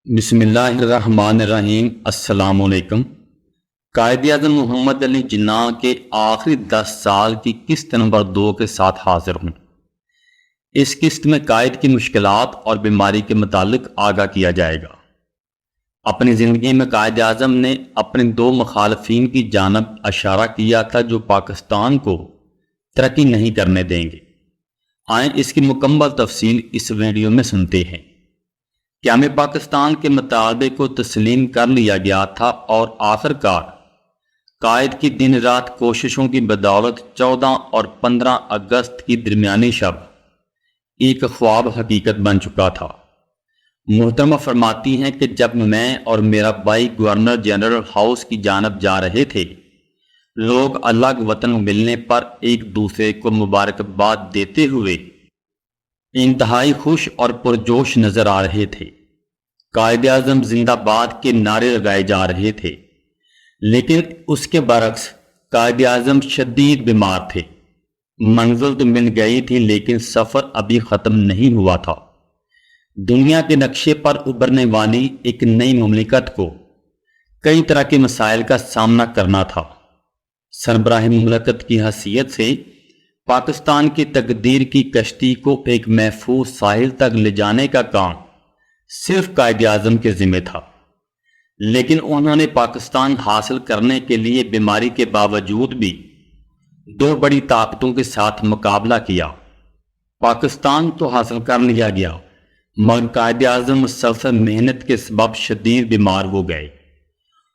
بسم اللہ الرحمن الرحیم۔ السلام علیکم۔ قائد اعظم محمد علی جناح کے آخری 10 سال کی قسط نمبر 2 کے ساتھ حاضر ہوں۔ اس قسط میں قائد کی مشکلات اور بیماری کے متعلق آگاہ کیا جائے گا۔ اپنی زندگی میں قائد اعظم نے اپنے 2 مخالفین کی جانب اشارہ کیا تھا جو پاکستان کو ترقی نہیں کرنے دیں گے۔ آئیں اس کی مکمل تفصیل اس ویڈیو میں سنتے ہیں۔ قیام پاکستان کے مطالبے کو تسلیم کر لیا گیا تھا اور آخرکار قائد کی دن رات کوششوں کی بدولت 14 اور 15 اگست کی درمیانی شب ایک خواب حقیقت بن چکا تھا۔ محترمہ فرماتی ہیں کہ جب میں اور میرا بھائی گورنر جنرل ہاؤس کی جانب جا رہے تھے، لوگ الگ وطن ملنے پر ایک دوسرے کو مبارکباد دیتے ہوئے انتہائی خوش اور پرجوش نظر آ رہے تھے۔ قائد اعظم زندہ باد کے نعرے لگائے جا رہے تھے، لیکن اس کے برعکس قائد اعظم شدید بیمار تھے۔ منزل تو مل گئی تھی لیکن سفر ابھی ختم نہیں ہوا تھا۔ دنیا کے نقشے پر ابھرنے والی ایک نئی مملکت کو کئی طرح کے مسائل کا سامنا کرنا تھا۔ سربراہ مملکت کی حیثیت سے پاکستان کی تقدیر کی کشتی کو ایک محفوظ ساحل تک لے جانے کا کام صرف قائد اعظم کے ذمہ تھا، لیکن انہوں نے پاکستان حاصل کرنے کے لیے بیماری کے باوجود بھی 2 بڑی طاقتوں کے ساتھ مقابلہ کیا۔ پاکستان تو حاصل کر لیا گیا، مگر قائد اعظم مسلسل محنت کے سبب شدید بیمار ہو گئے۔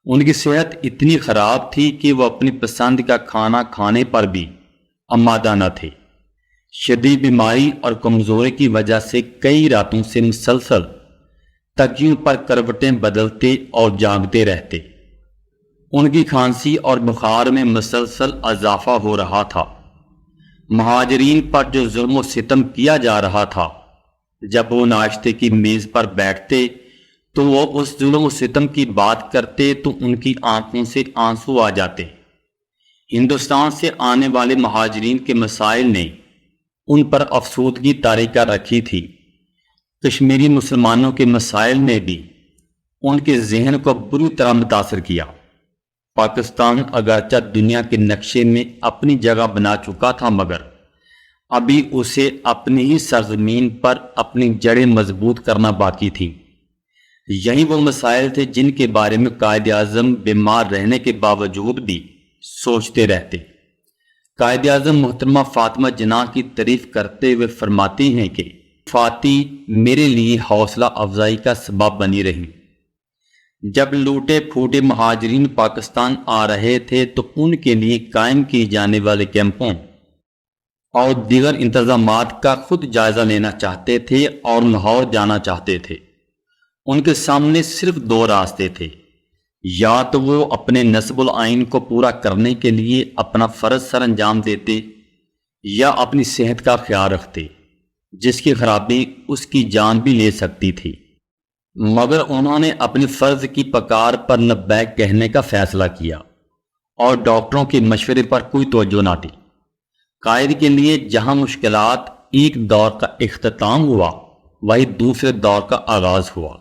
ان کی صحت اتنی خراب تھی کہ وہ اپنی پسند کا کھانا کھانے پر بھی آمادہ نہ تھے۔ شدید بیماری اور کمزوری کی وجہ سے کئی راتوں سے مسلسل تکیوں پر کروٹیں بدلتے اور جاگتے رہتے۔ ان کی کھانسی اور بخار میں مسلسل اضافہ ہو رہا تھا۔ مہاجرین پر جو ظلم و ستم کیا جا رہا تھا، جب وہ ناشتے کی میز پر بیٹھتے تو وہ اس ظلم و ستم کی بات کرتے تو ان کی آنکھوں سے آنسو آ جاتے۔ ہندوستان سے آنے والے مہاجرین کے مسائل نے ان پر افسردگی طاری کر رکھی تھی۔ کشمیری مسلمانوں کے مسائل نے بھی ان کے ذہن کو بری طرح متاثر کیا۔ پاکستان اگرچہ دنیا کے نقشے میں اپنی جگہ بنا چکا تھا، مگر ابھی اسے اپنی ہی سرزمین پر اپنی جڑیں مضبوط کرنا باقی تھی۔ یہی وہ مسائل تھے جن کے بارے میں قائد اعظم بیمار رہنے کے باوجود بھی سوچتے رہتے۔ قائد اعظم محترمہ فاطمہ جناح کی تعریف کرتے ہوئے فرماتی ہیں کہ فاتی میرے لیے حوصلہ افزائی کا سبب بنی رہی۔ جب لوٹے پھوٹے مہاجرین پاکستان آ رہے تھے تو ان کے لیے قائم کیے جانے والے کیمپوں اور دیگر انتظامات کا خود جائزہ لینا چاہتے تھے اور لاہور جانا چاہتے تھے۔ ان کے سامنے صرف 2 راستے تھے، یا تو وہ اپنے نصب العین کو پورا کرنے کے لیے اپنا فرض سر انجام دیتے یا اپنی صحت کا خیال رکھتے، جس کی خرابی اس کی جان بھی لے سکتی تھی۔ مگر انہوں نے اپنی فرض کی پکار پر لبیک کہنے کا فیصلہ کیا اور ڈاکٹروں کے مشورے پر کوئی توجہ نہ دی۔ قائد کے لیے جہاں مشکلات ایک دور کا اختتام ہوا، وہی دوسرے دور کا آغاز ہوا۔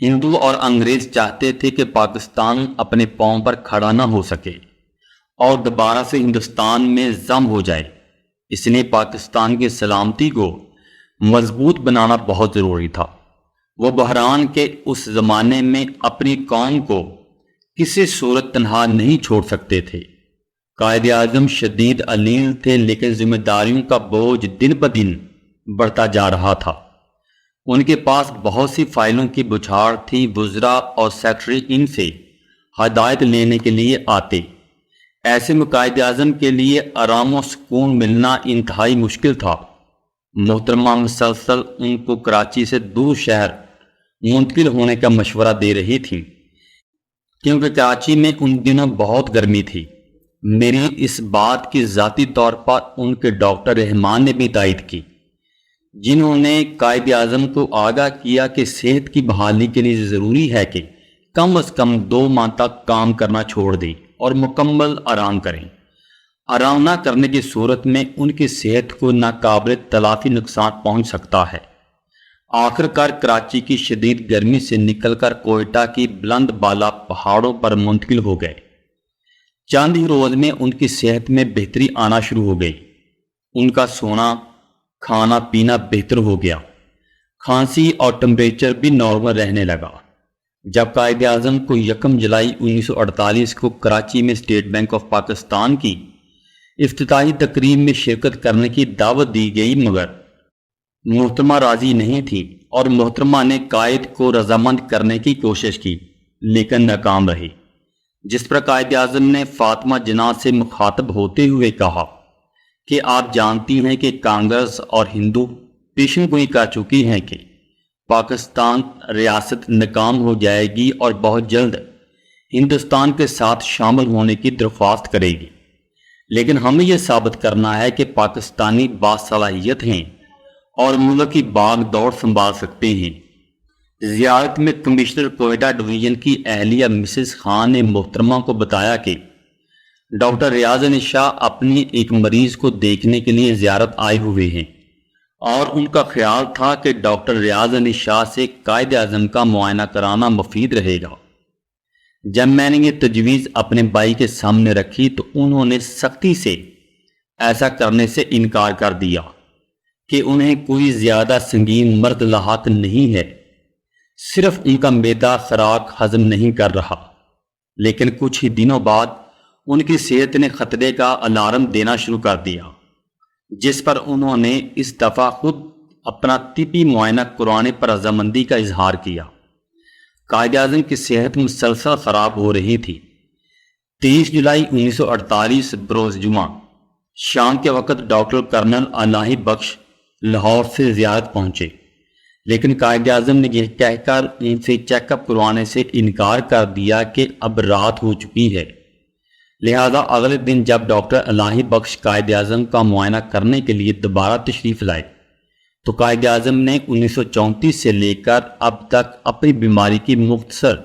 ہندو اور انگریز چاہتے تھے کہ پاکستان اپنے پاؤں پر کھڑا نہ ہو سکے اور دوبارہ سے ہندوستان میں ضم ہو جائے۔ اس لیے پاکستان کی سلامتی کو مضبوط بنانا بہت ضروری تھا۔ وہ بحران کے اس زمانے میں اپنی قوم کو کسی صورت تنہا نہیں چھوڑ سکتے تھے۔ قائد اعظم شدید علیل تھے، لیکن ذمہ داریوں کا بوجھ دن بدن بڑھتا جا رہا تھا۔ ان کے پاس بہت سی فائلوں کی بچھاڑ تھی۔ وزراء اور سیکرٹری ان سے ہدایت لینے کے لیے آتے۔ ایسے میں قائد اعظم کے لیے آرام و سکون ملنا انتہائی مشکل تھا۔ محترمہ مسلسل ان کو کراچی سے دور شہر منتقل ہونے کا مشورہ دے رہی تھی، کیونکہ کراچی میں ان دنوں بہت گرمی تھی۔ میری اس بات کی ذاتی طور پر ان کے ڈاکٹر رحمان نے بھی تائید کی، جنہوں نے قائد اعظم کو آگاہ کیا کہ صحت کی بحالی کے لیے ضروری ہے کہ کم از کم 2 ماہ تک کام کرنا چھوڑ دیں اور مکمل آرام کریں۔ آرام نہ کرنے کی صورت میں ان کی صحت کو ناقابل تلافی نقصان پہنچ سکتا ہے۔ آخر کار کراچی کی شدید گرمی سے نکل کر کوئٹہ کی بلند بالا پہاڑوں پر منتقل ہو گئے۔ چند ہی روز میں ان کی صحت میں بہتری آنا شروع ہو گئی۔ ان کا سونا کھانا پینا بہتر ہو گیا، کھانسی اور ٹمپریچر بھی نارمل رہنے لگا۔ جب قائد اعظم کو 1 جولائی 1948 کو کراچی میں اسٹیٹ بینک آف پاکستان کی افتتاحی تقریب میں شرکت کرنے کی دعوت دی گئی، مگر محترمہ راضی نہیں تھی اور محترمہ نے قائد کو رضامند کرنے کی کوشش کی لیکن ناکام رہی، جس پر قائد اعظم نے فاطمہ جناح سے مخاطب ہوتے ہوئے کہا کہ آپ جانتی ہیں کہ کانگریس اور ہندو پیشن گوئی کر چکی ہیں کہ پاکستان ریاست ناکام ہو جائے گی اور بہت جلد ہندوستان کے ساتھ شامل ہونے کی درخواست کرے گی، لیکن ہمیں یہ ثابت کرنا ہے کہ پاکستانی باصلاحیت ہیں اور ملک کی باغ دوڑ سنبھال سکتے ہیں۔ زیارت میں کمشنر کوئٹہ ڈویژن کی اہلیہ مسز خان نے محترمہ کو بتایا کہ ڈاکٹر ریاض علی شاہ اپنی ایک مریض کو دیکھنے کے لیے زیارت آئے ہوئے ہیں اور ان کا خیال تھا کہ ڈاکٹر ریاض علی شاہ سے قائد اعظم کا معائنہ کرانا مفید رہے گا۔ جب میں نے یہ تجویز اپنے بھائی کے سامنے رکھی تو انہوں نے سختی سے ایسا کرنے سے انکار کر دیا کہ انہیں کوئی زیادہ سنگین مرض لاحق نہیں ہے، صرف ان کا معدہ خوراک ہضم نہیں کر رہا۔ لیکن کچھ ہی دنوں بعد ان کی صحت نے خطرے کا الارم دینا شروع کر دیا، جس پر انہوں نے اس دفعہ خود اپنا طبی معائنہ کروانے پر رضامندی کا اظہار کیا۔ قائد اعظم کی صحت مسلسل خراب ہو رہی تھی۔ 23 جولائی 1948 بروز جمعہ شام کے وقت ڈاکٹر کرنل الہی بخش لاہور سے زیارت پہنچے، لیکن قائد اعظم نے یہ کہہ کر ان سے چیک اپ کروانے سے انکار کر دیا کہ اب رات ہو چکی ہے۔ لہذا اگلے دن جب ڈاکٹر الہی بخش قائد اعظم کا معائنہ کرنے کے لیے دوبارہ تشریف لائے تو قائد اعظم نے 1934 سے لے کر اب تک اپنی بیماری کی مختصر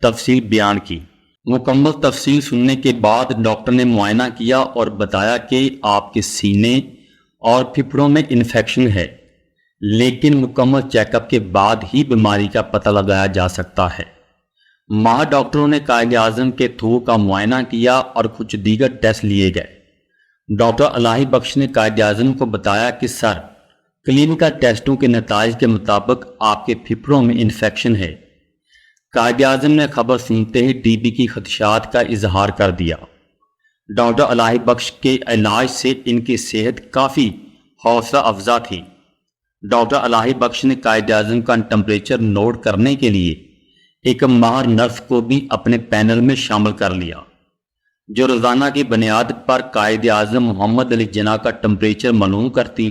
تفصیل بیان کی۔ مکمل تفصیل سننے کے بعد ڈاکٹر نے معائنہ کیا اور بتایا کہ آپ کے سینے اور پھیپھڑوں میں انفیکشن ہے، لیکن مکمل چیک اپ کے بعد ہی بیماری کا پتہ لگایا جا سکتا ہے۔ ماہر ڈاکٹروں نے قائد اعظم کے تھوک کا معائنہ کیا اور کچھ دیگر ٹیسٹ لیے گئے۔ ڈاکٹر الہی بخش نے قائد اعظم کو بتایا کہ سر، کلینکل ٹیسٹوں کے نتائج کے مطابق آپ کے پھیپھڑوں میں انفیکشن ہے۔ قائد اعظم نے خبر سنتے ہی ٹی بی کی خدشات کا اظہار کر دیا۔ ڈاکٹر الہی بخش کے علاج سے ان کی صحت کافی حوصلہ افزا تھی۔ ڈاکٹر الہی بخش نے قائد اعظم کا ٹمپریچر نوٹ کرنے کے لیے ایک ماہر نرس کو بھی اپنے پینل میں شامل کر لیا، جو روزانہ کی بنیاد پر قائد اعظم محمد علی جناح کا ٹمپریچر معلوم کرتی۔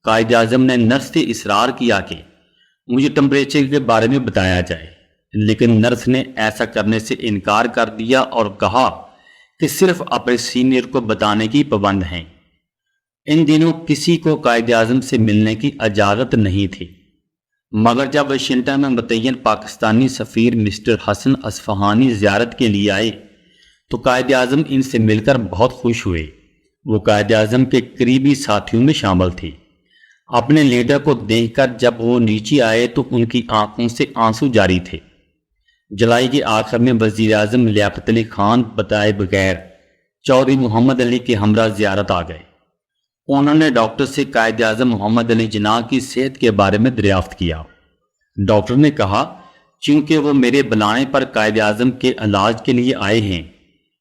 قائد اعظم نے نرس سے اصرار کیا کہ مجھے ٹمپریچر کے بارے میں بتایا جائے، لیکن نرس نے ایسا کرنے سے انکار کر دیا اور کہا کہ صرف اپنے سینئر کو بتانے کی پابند ہیں۔ ان دنوں کسی کو قائد اعظم سے ملنے کی اجازت نہیں تھی، مگر جب واشنگٹن میں متعین پاکستانی سفیر مسٹر حسن اصفہانی زیارت کے لیے آئے تو قائد اعظم ان سے مل کر بہت خوش ہوئے۔ وہ قائد اعظم کے قریبی ساتھیوں میں شامل تھی۔ اپنے لیڈر کو دیکھ کر جب وہ نیچے آئے تو ان کی آنکھوں سے آنسو جاری تھے۔ جولائی کے آخر میں وزیر اعظم لیاقت علی خان بتائے بغیر چودھری محمد علی کے ہمراہ زیارت آ گئے۔ انہوں نے ڈاکٹر سے قائد اعظم محمد علی جناح کی صحت کے بارے میں دریافت کیا۔ ڈاکٹر نے کہا چونکہ وہ میرے بلانے پر قائد اعظم کے علاج کے لیے آئے ہیں،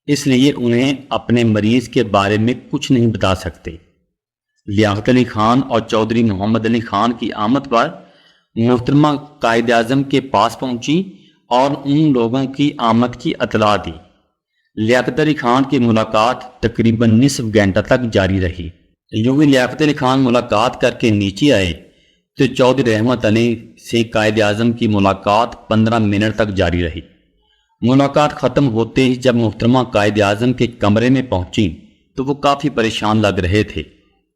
اس لیے انہیں اپنے مریض کے بارے میں کچھ نہیں بتا سکتے۔ لیاقت علی خان اور چودھری محمد علی خان کی آمد پر محترمہ قائد اعظم کے پاس پہنچی اور ان لوگوں کی آمد کی اطلاع دی۔ لیاقت علی خان کی ملاقات تقریباً نصف گھنٹہ تک جاری رہی۔ یوں ہی لیاقت علی خان ملاقات کر کے نیچے آئے تو چودھری رحمت علی سے قائد اعظم کی ملاقات 15 منٹ تک جاری رہی۔ ملاقات ختم ہوتے ہی جب محترمہ قائد اعظم کے کمرے میں پہنچی تو وہ کافی پریشان لگ رہے تھے،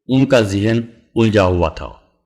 ان کا ذہن الجھا ہوا تھا۔